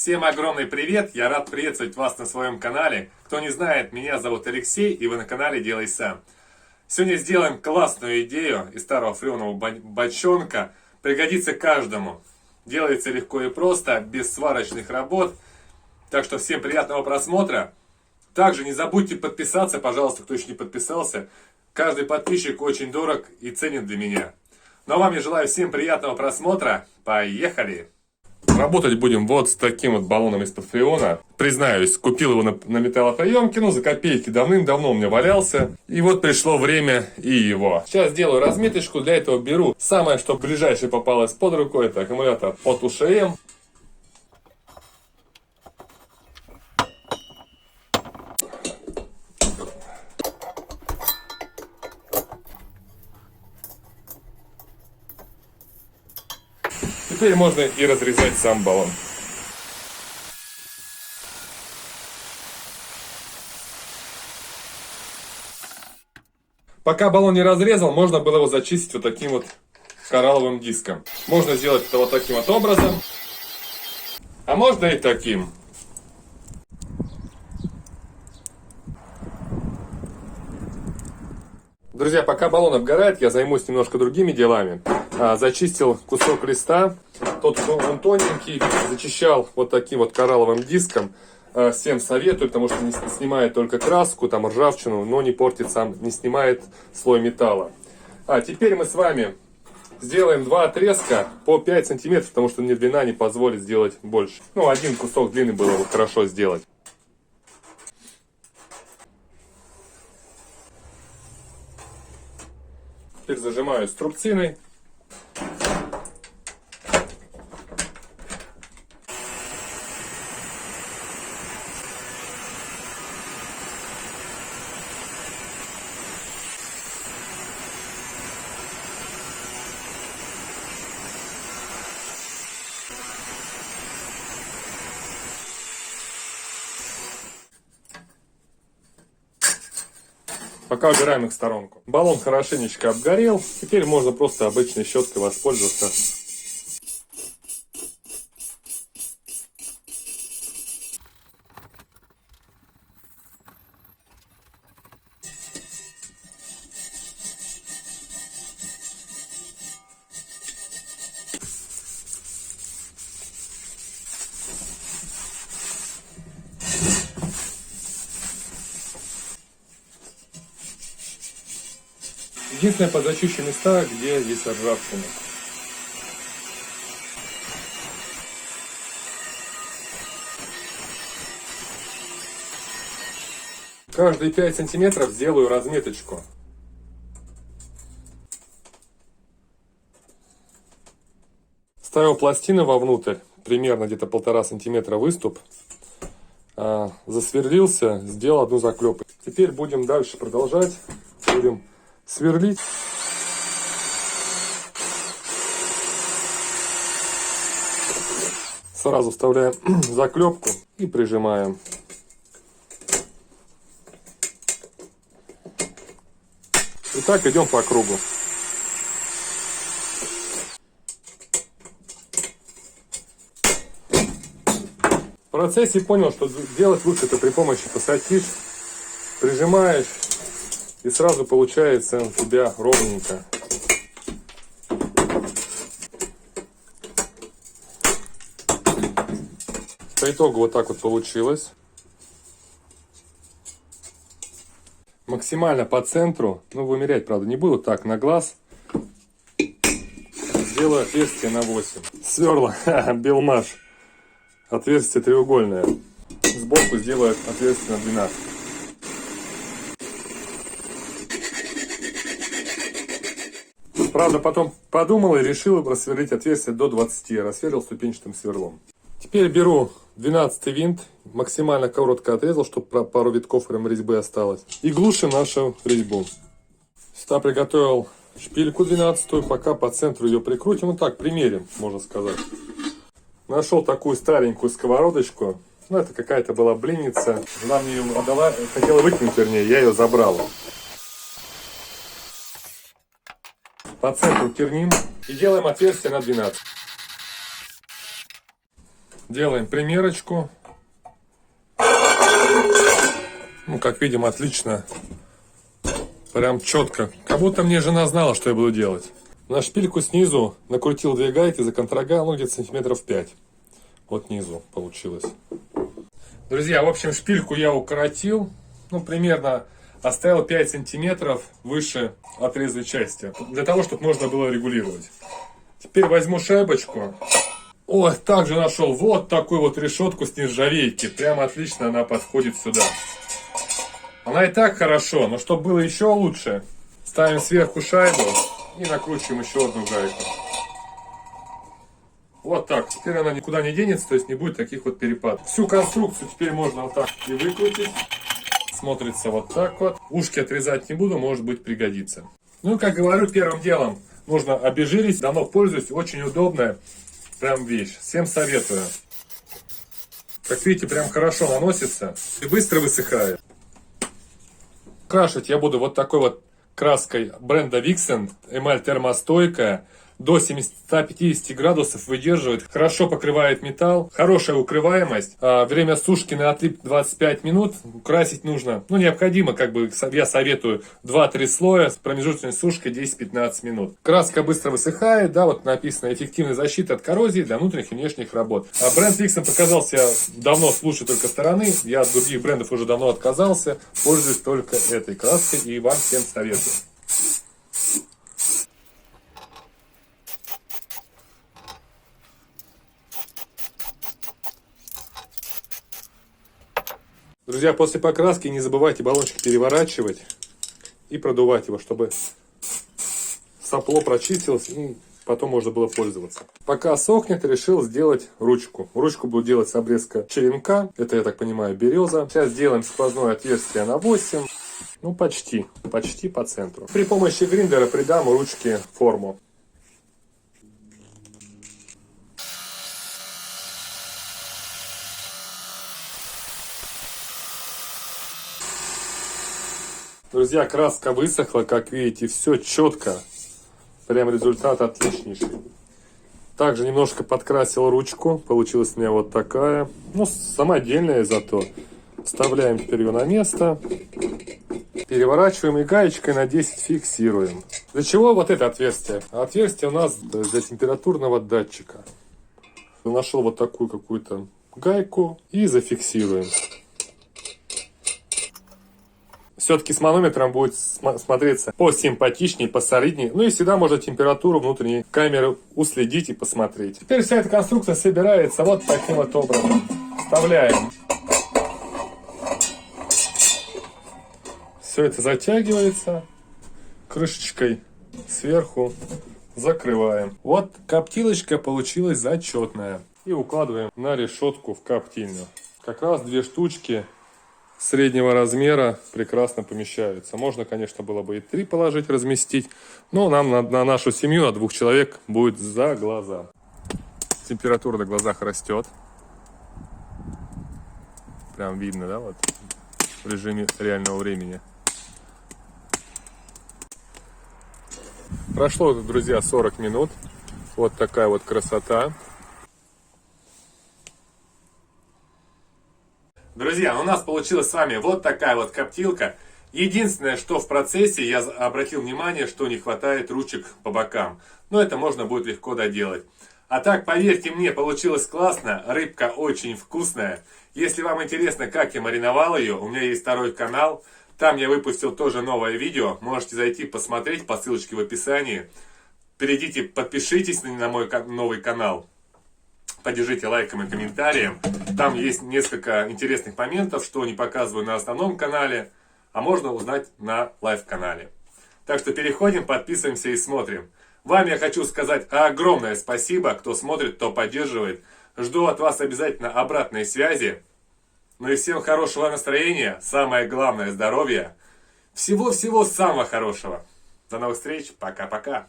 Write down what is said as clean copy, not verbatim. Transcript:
Всем огромный привет! Я рад приветствовать вас на своем канале. Кто не знает, меня зовут Алексей, и вы на канале Делай Сам. Сегодня сделаем классную идею из старого фреонового бочонка. Пригодится каждому. Делается легко и просто, без сварочных работ. Так что всем приятного просмотра. Также не забудьте подписаться, пожалуйста, кто еще не подписался. Каждый подписчик очень дорог и ценен для меня. Ну а вам я желаю всем приятного просмотра. Поехали! Работать будем вот с таким вот баллоном из-под фреона. Признаюсь, купил его на металлоприемке, за копейки давным-давно у меня валялся. И вот пришло время и его. Сейчас делаю разметочку, для этого беру самое, что ближайшее попалось под рукой. Это аккумулятор от УШМ. Теперь можно и разрезать сам баллон. Пока баллон не разрезал, можно было его зачистить вот таким вот коралловым диском. Можно сделать это вот таким вот образом, а можно и таким. Друзья, пока баллон обгорает, я займусь немножко другими делами. Зачистил кусок листа, он тоненький, зачищал вот таким вот коралловым диском. Всем советую, потому что не снимает только краску, там ржавчину, но не портит сам, не снимает слой металла. Теперь мы с вами сделаем два отрезка по 5 сантиметров, потому что мне длина не позволит сделать больше. Один кусок длины было бы хорошо сделать. Теперь зажимаю струбциной. Пока убираем их в сторонку. Баллон хорошенечко обгорел. Теперь можно просто обычной щеткой воспользоваться. Единственное, подзачищу места, где есть ржавчина. Каждые 5 сантиметров сделаю разметочку. Ставил пластину вовнутрь, примерно где-то 1,5 сантиметра выступ. Засверлился, сделал одну заклепку. Теперь будем дальше продолжать. Будем сверлить. Сразу вставляем заклепку и прижимаем. И так идем по кругу. В процессе понял, что делать лучше это при помощи пассатиж. Прижимаешь. И сразу получается у тебя ровненько. По итогу вот так вот получилось. Максимально по центру. Вымерять, правда, не буду. Так, на глаз. Сделаю отверстие на 8. Сверло. Белмаш. Отверстие треугольное. Сбоку сделаю отверстие на 12. Правда, потом подумал и решил просверлить отверстие до 20. Я рассверлил ступенчатым сверлом. Теперь беру 12 винт, максимально коротко отрезал, чтобы пару витков резьбы осталось. И глушим нашу резьбу. Сюда приготовил шпильку 12, пока по центру ее прикрутим. Так, примерим, можно сказать. Нашел такую старенькую сковородочку. Это какая-то была блинница. Она мне ее отдала, хотела выкинуть, вернее, я ее забрал. По центру терним и делаем отверстие на 12. Делаем примерочку. Ну, как видим, отлично. Прям четко. Как будто мне жена знала, что я буду делать. На шпильку снизу накрутил 2 гайки за контрагал, ну, где-то сантиметров 5. Вот низу получилось. Друзья, в общем, шпильку я укоротил. Ну, примерно оставил 5 сантиметров выше отрезной части. Для того, чтобы можно было регулировать. Теперь возьму шайбочку. О, также нашел вот такую вот решетку с нержавейки. Прям отлично она подходит сюда. Она и так хорошо, но чтобы было еще лучше, ставим сверху шайбу и накручиваем еще одну гайку. Вот так. Теперь она никуда не денется, то есть не будет таких вот перепадов. Всю конструкцию теперь можно вот так и выкрутить. Смотрится вот так вот. Ушки отрезать не буду, может быть пригодится. Ну, как говорю, первым делом нужно обезжирить. Давно пользуюсь, очень удобная прям вещь. Всем советую. Как видите, прям хорошо наносится и быстро высыхает. Крашить я буду вот такой вот краской бренда Vixen. Эмаль термостойкая. До 150 градусов выдерживает, хорошо покрывает металл, хорошая укрываемость. Время сушки на отлип 25 минут. Красить нужно, ну, необходимо, как бы я советую, 2-3 слоя с промежуточной сушкой 10-15 минут. Краска быстро высыхает, да, вот написано эффективная защита от коррозии для внутренних и внешних работ. Бренд Vixen показался давно с лучшей только стороны. Я от других брендов уже давно отказался, пользуюсь только этой краской и вам всем советую. Друзья, после покраски не забывайте баллончик переворачивать и продувать его, чтобы сопло прочистилось и потом можно было пользоваться. Пока сохнет, решил сделать ручку. Ручку буду делать с обрезка черенка. Это, я так понимаю, береза. Сейчас сделаем сквозное отверстие на 8. Ну, почти по центру. При помощи гриндера придам ручке форму. Друзья, краска высохла, как видите, все четко. Прям результат отличнейший. Также немножко подкрасил ручку. Получилась у меня вот такая. Ну, самодельная зато. Вставляем теперь ее на место. Переворачиваем и гаечкой на 10 фиксируем. Для чего вот это отверстие? Отверстие у нас для температурного датчика. Нашел вот такую какую-то гайку и зафиксируем. Все-таки с манометром будет смотреться посимпатичнее, посолиднее. Ну и всегда можно температуру внутренней камеры уследить и посмотреть. Теперь вся эта конструкция собирается вот таким вот образом. Вставляем. Все это затягивается. Крышечкой сверху закрываем. Вот коптилочка получилась зачетная. И укладываем на решетку в коптильню. Как раз 2 штучки среднего размера прекрасно помещаются. Можно, конечно, было бы и 3 положить, разместить. Но нам на нашу семью, на 2 человек, будет за глаза. Температура на глазах растет. Прям видно, да, вот в режиме реального времени. Прошло, друзья, 40 минут. Вот такая вот красота. Друзья, у нас получилась с вами вот такая вот коптилка. Единственное, что в процессе я обратил внимание, что не хватает ручек по бокам. Но это можно будет легко доделать. А так, поверьте мне, получилось классно. Рыбка очень вкусная. Если вам интересно, как я мариновал ее, у меня есть 2-й канал. Там я выпустил тоже новое видео. Можете зайти посмотреть по ссылочке в описании. Перейдите, подпишитесь на мой новый канал. Поддержите лайком и комментарием. Там есть несколько интересных моментов, что не показываю на основном канале, а можно узнать на лайв-канале. Так что переходим, подписываемся и смотрим. Вам я хочу сказать огромное спасибо, кто смотрит, кто поддерживает. Жду от вас обязательно обратной связи. Ну и всем хорошего настроения, самое главное здоровья. Всего-всего самого хорошего. До новых встреч, пока-пока.